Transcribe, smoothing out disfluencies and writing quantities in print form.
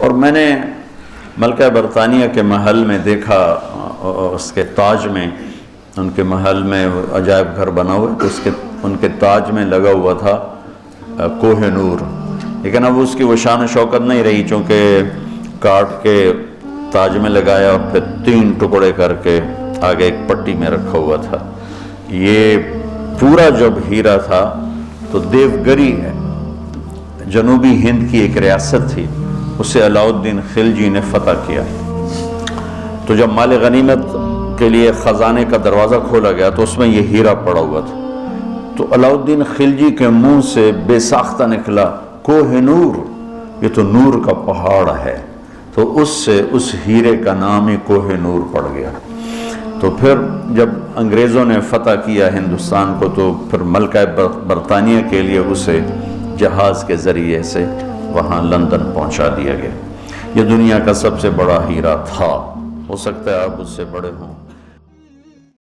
اور میں نے ملکہ برطانیہ کے محل میں دیکھا، اس کے تاج میں، ان کے محل میں عجائب گھر بنا ہوا ہے، تو ان کے تاج میں لگا ہوا تھا کوہ نور، لیکن اب اس کی وہ شان و شوکت نہیں رہی، چونکہ کاٹ کے تاج میں لگایا اور پھر 3 ٹکڑے کر کے آگے ایک پٹی میں رکھا ہوا تھا۔ یہ پورا جب ہیرا تھا تو دیوگری ہے، جنوبی ہند کی ایک ریاست تھی، اسے علاؤ الدین خلجی نے فتح کیا۔ تو جب مال غنیمت کے لیے خزانے کا دروازہ کھولا گیا تو اس میں یہ ہیرا پڑا ہوا تھا، تو علاؤ الدین خلجی کے منہ سے بے ساختہ نکلا کوہ نور، یہ تو نور کا پہاڑ ہے، تو اس سے اس ہیرے کا نام ہی کوہ نور پڑ گیا۔ تو پھر جب انگریزوں نے فتح کیا ہندوستان کو تو پھر ملکہ برطانیہ کے لیے اسے جہاز کے ذریعے سے وہاں لندن پہنچا دیا گیا۔ یہ دنیا کا سب سے بڑا ہیرا تھا، ہو سکتا ہے آپ اس سے بڑے ہوں۔